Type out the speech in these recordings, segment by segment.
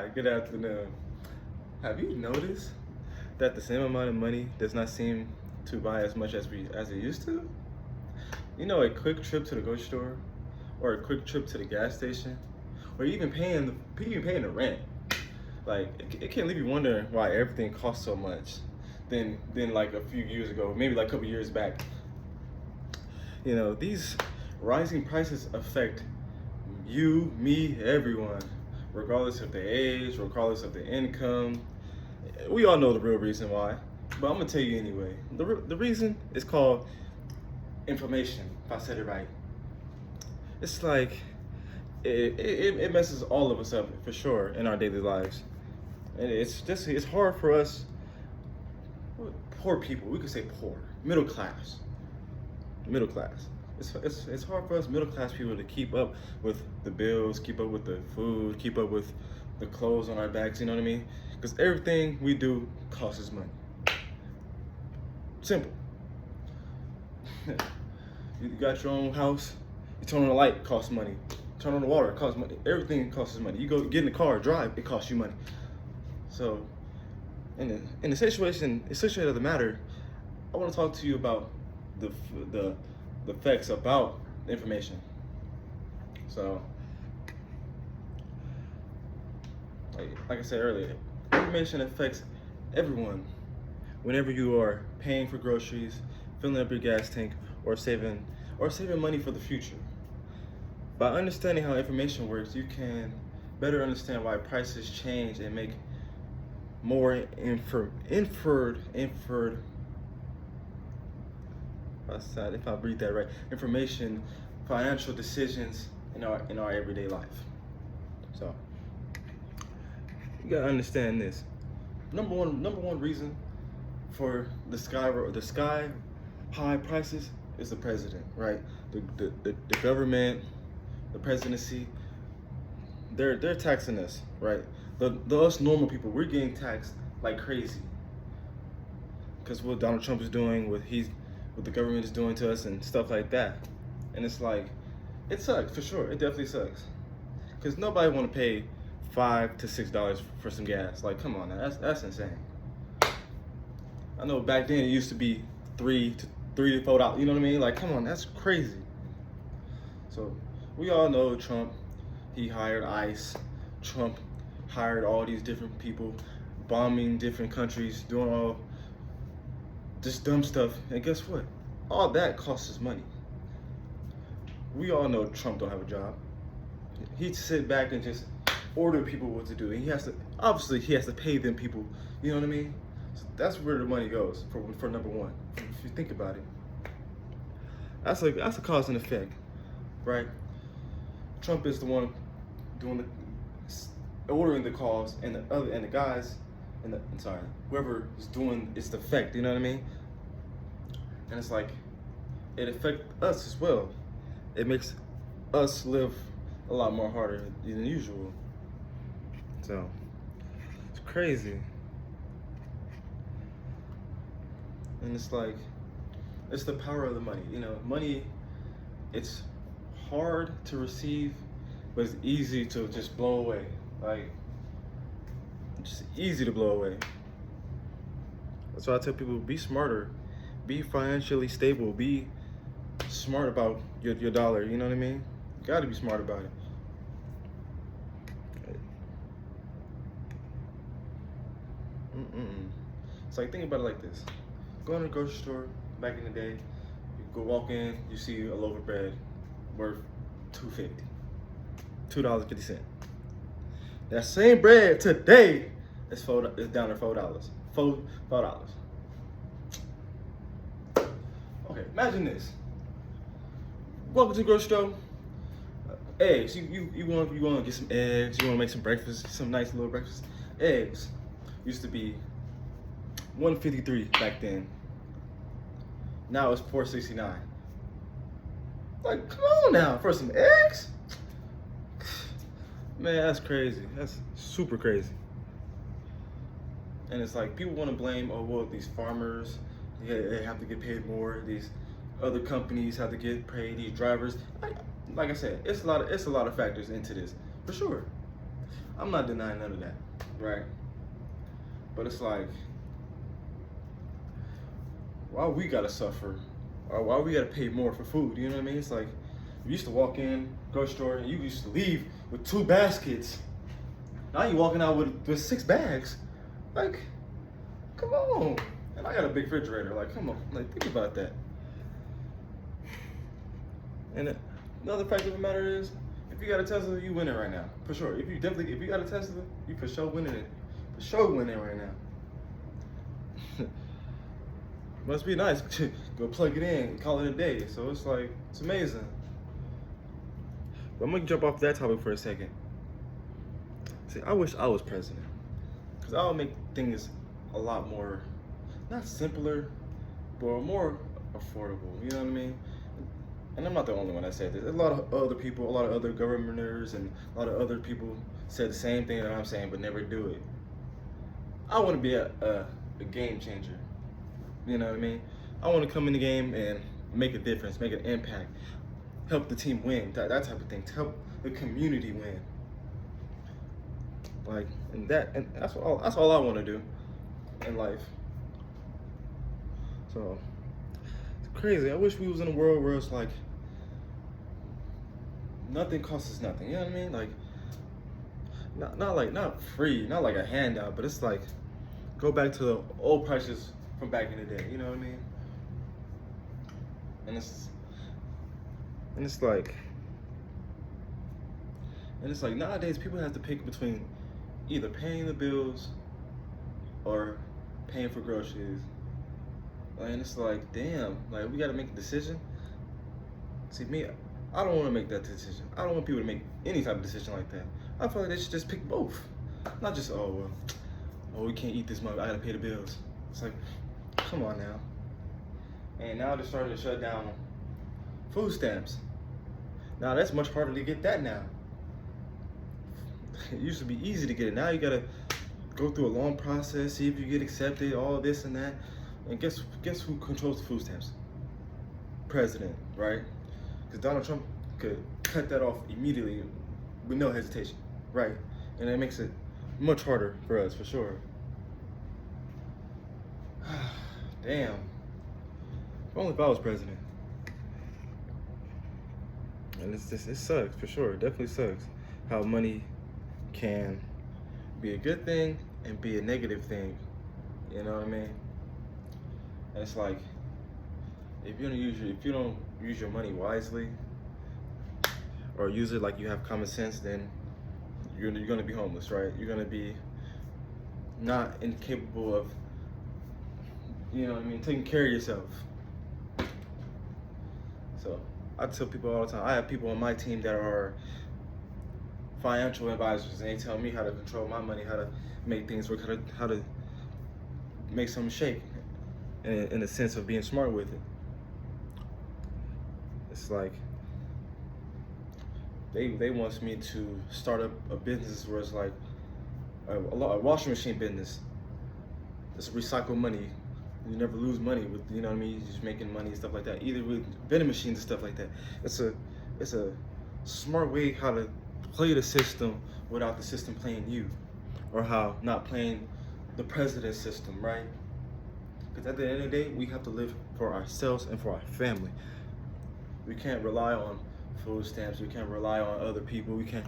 Hi, good afternoon. Have you noticed that the same amount of money does not seem to buy as much as it used to? You know, a quick trip to the grocery store, or a quick trip to the gas station, or even paying the rent. Like it can leave you wondering why everything costs so much than like a few years ago, maybe like a couple years back. You know, these rising prices affect you, me, everyone, regardless of their age, regardless of their income. We all know the real reason why, but I'm gonna tell you anyway. The reason is called inflammation, if I said it right. It's like it messes all of us up for sure in our daily lives. And it's hard for us, poor people, we could say poor, middle class. It's hard for us middle class people to keep up with the bills, keep up with the food, keep up with the clothes on our backs. You know what I mean? Because everything we do costs us money. Simple. You got your own house. You turn on the light, it costs money. Turn on the water, it costs money. Everything costs us money. You go get in the car, drive, it costs you money. So, in the situation of the matter, I want to talk to you about the effects about information. So, like I said earlier, information affects everyone. Whenever you are paying for groceries, filling up your gas tank, or saving money for the future. By understanding how information works, you can better understand why prices change and make more inferred if I read that right, information, financial decisions in our everyday life. So you gotta understand this. Number one reason for the sky high prices is the president, right? The government, the presidency, they're taxing us, right? The us normal people, we're getting taxed like crazy because what Donald Trump is doing, what the government is doing to us and stuff like that. And it's like, it sucks for sure. It definitely sucks because nobody want to pay $5 to $6 for some gas. Like, come on, now, that's insane. I know back then it used to be $3 to $4. You know what I mean? Like, come on, that's crazy. So we all know Trump. He hired ICE. Trump hired all these different people, bombing different countries, doing all this dumb stuff. And guess what? All that costs us money. We all know Trump don't have a job. He'd sit back and just order people what to do. And he has to pay them people. You know what I mean? So that's where the money goes for number one. If you think about it. That's a cause and effect, right? Trump is the one doing ordering the calls, and the guys, whoever is doing it's the effect. You know what I mean? And it's like it affects us as well. It makes us live a lot more harder than usual. So it's crazy. And it's like, it's the power of the money. You know, money, it's hard to receive, but it's easy to just blow away. Like, it's just easy to blow away. That's why I tell people, be smarter, be financially stable, be smart about your dollar. You know what I mean? You gotta be smart about it. It's like, think about it like this. Going to the grocery store back in the day, you go walk in, you see a loaf of bread worth $2.50, $2.50. That same bread today is down to $4. $4. Okay, imagine this. Walk into the grocery store, eggs. You want to get some eggs. You want to make some breakfast, some nice little breakfast. Eggs used to be $1.53 back then. Now it's $4.69. Like, come on now, for some eggs? Man, that's crazy. That's super crazy. And it's like, people want to blame, oh, well, these farmers, they have to get paid more. These other companies have to get paid. These drivers, like I said, it's a lot of factors into this, for sure. I'm not denying none of that, right? But it's like, why we gotta suffer? Or why we gotta pay more for food? You know what I mean? It's like, you used to walk in, grocery store, and you used to leave with 2 baskets. Now you walking out with 6 bags. Like, come on. And I got a big refrigerator. Like, come on. Like, think about that. And another fact of the matter is, if you got a Tesla, you winning right now, for sure. If you got a Tesla, you for sure winning it. For sure winning right now. Must be nice to go plug it in and call it a day. So it's like, it's amazing. But I'm gonna jump off that topic for a second. See, I wish I was president, because I would make things a lot more, not simpler, but more affordable. You know what I mean? And I'm not the only one that said this. A lot of other people, a lot of other governors, and a lot of other people said the same thing that I'm saying, but never do it. I want to be a game changer. You know what I mean? I want to come in the game and make a difference, make an impact, help the team win, that type of thing, to help the community win. Like, and that's all I want to do in life. So it's crazy. I wish we was in a world where it's like nothing costs us nothing. You know what I mean? Like, not free, not like a handout, but it's like go back to the old prices from back in the day. You know what I mean? And it's like nowadays people have to pick between either paying the bills or paying for groceries. And it's like, damn, like we gotta make a decision. See, me, I don't wanna make that decision. I don't want people to make any type of decision like that. I feel like they should just pick both. Not just, oh, we can't eat this month, I gotta pay the bills. It's like, come on now. And now they're starting to shut down food stamps. Now that's much harder to get that now. It used to be easy to get it. Now you gotta go through a long process, see if you get accepted, all this and that. And guess who controls the food stamps? President, right? Because Donald Trump could cut that off immediately with no hesitation, right? And that makes it much harder for us, for sure. Damn. If only if I was president. And it sucks, for sure. It definitely sucks how money can be a good thing and be a negative thing. You know what I mean? And it's like, if you don't use your money wisely, or use it like you have common sense, then you're gonna be homeless, right? You're gonna be not incapable of, you know what I mean, taking care of yourself. So I tell people all the time, I have people on my team that are financial advisors, and they tell me how to control my money, how to make things work, how to make something shake, in a sense of being smart with it. It's like they want me to start up a business where it's like a washing machine business. It's recycle money. You never lose money with, you know what I mean, you're just making money and stuff like that. Either with vending machines and stuff like that. It's a smart way how to play the system without the system playing you, or how not playing the president's system, right? Because at the end of the day, we have to live for ourselves and for our family. We can't rely on food stamps. We can't rely on other people. We can't.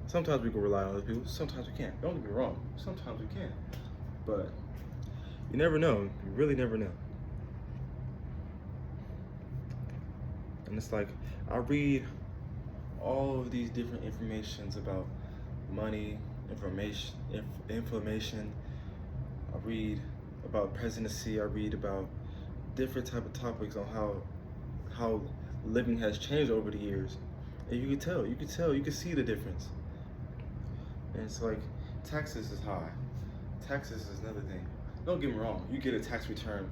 Sometimes we can rely on other people. Sometimes we can't. Don't get me wrong. Sometimes we can. But you never know. You really never know. And it's like, I read all of these different informations about money, inflammation. I read about presidency. I read about different type of topics on how living has changed over the years. And you can see the difference. And it's like, taxes is high. Taxes is another thing. Don't get me wrong, you get a tax return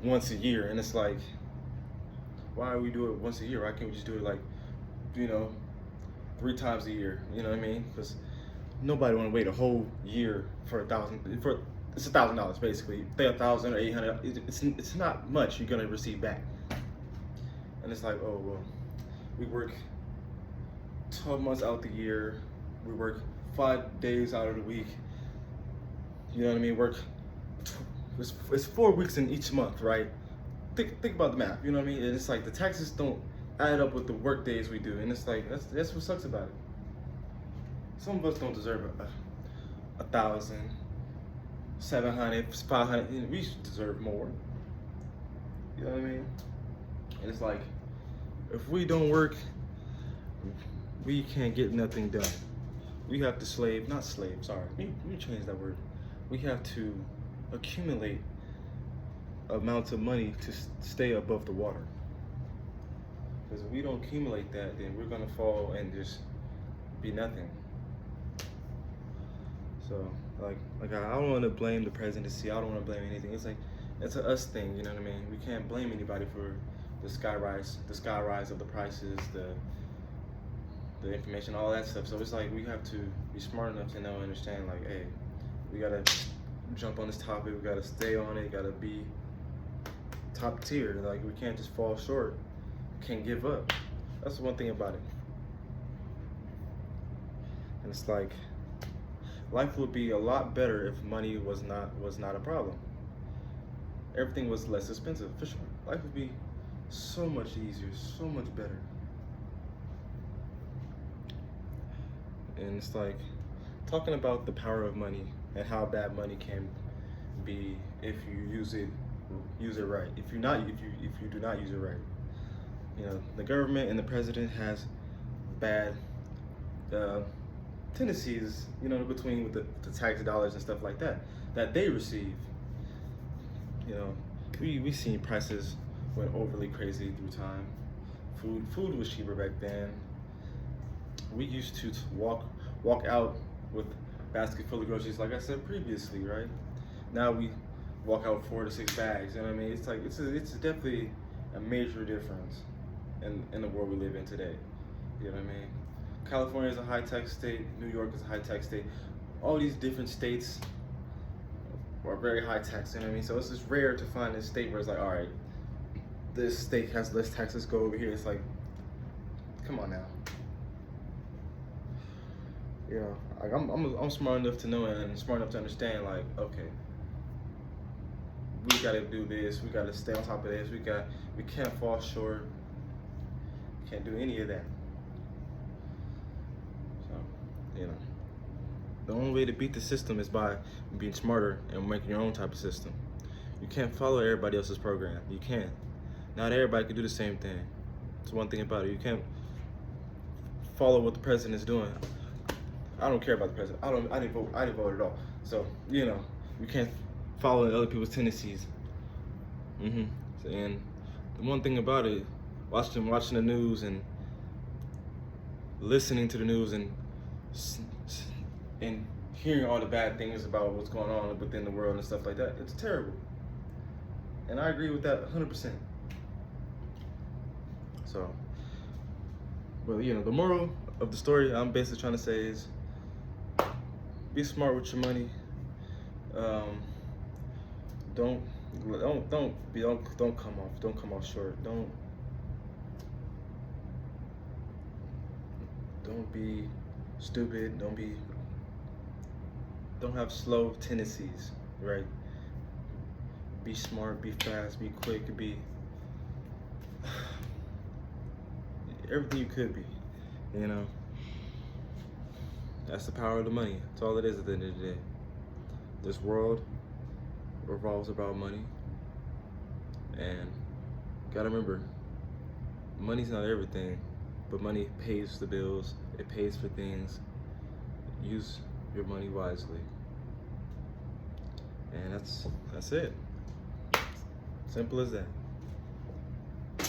once a year, and it's like, why do we do it once a year? Why can't we just do it like, 3 times a year? You know what I mean? Because nobody want to wait a whole year for it's $1,000 basically. Pay $1,000 or $800. It's not much you're gonna receive back. And it's like, oh well, we work 12 months out the year. We work 5 days out of the week. You know what I mean? It's 4 weeks in each month, right? Think about the math. You know what I mean? And it's like the taxes don't add up with the work days we do, and it's like that's what sucks about it. Some of us don't deserve 1,000, 700, 500. You know, we deserve more. You know what I mean? And it's like, if we don't work, we can't get nothing done. We have to let me change that word. We have to accumulate amounts of money to stay above the water. Because if we don't accumulate that, then we're gonna fall and just be nothing. So, like I don't want to blame the presidency. I don't want to blame anything. It's like, it's a us thing. You know what I mean? We can't blame anybody for the sky rise of the prices, the information, all that stuff. So it's like we have to be smart enough to know and understand. Like, hey, we gotta jump on this topic. We gotta stay on it. Gotta be top tier. Like, we can't just fall short. Can't give up. That's the one thing about it. And it's like, life would be a lot better if money was not a problem. Everything was less expensive, for sure. Life would be so much easier, so much better. And it's like, talking about the power of money and how bad money can be if you use it right. If you do not use it right. You know, the government and the president has bad tendencies, you know, between with the tax dollars and stuff like that they receive. You know, we seen prices went overly crazy through time. Food was cheaper back then. We used to walk out with a basket full of groceries, like I said previously, right? Now we walk out 4 to 6 bags. You know what I mean? It's like it's definitely a major difference in the world we live in today. You know what I mean? California is a high-tech state. New York is a high-tech state. All these different states are very high-tech. You know what I mean? So it's just rare to find a state where it's like, all right, this state has less taxes. Go over here. It's like, come on now. You know, like I'm smart enough to know and smart enough to understand. Like, okay, we gotta do this. We gotta stay on top of this. We can't fall short. Can't do any of that. So, you know, the only way to beat the system is by being smarter and making your own type of system. You can't follow everybody else's program. You can't. Not everybody can do the same thing. It's one thing about it. You can't follow what the president is doing. I don't care about the president. I didn't vote at all. So, you know, we can't follow other people's tendencies. And the one thing about it, watching the news and listening to the news and hearing all the bad things about what's going on within the world and stuff like that, it's terrible. And I agree with that 100%. So, well, you know, the moral of the story I'm basically trying to say is, be smart with your money. Don't come off short. Don't be stupid. Don't have slow tendencies, right? Be smart, be fast, be quick, be everything you could be, you know. That's the power of the money. That's all it is at the end of the day. This world revolves about money. And gotta remember, money's not everything, but money pays the bills. It pays for things. Use your money wisely. And that's it. Simple as that.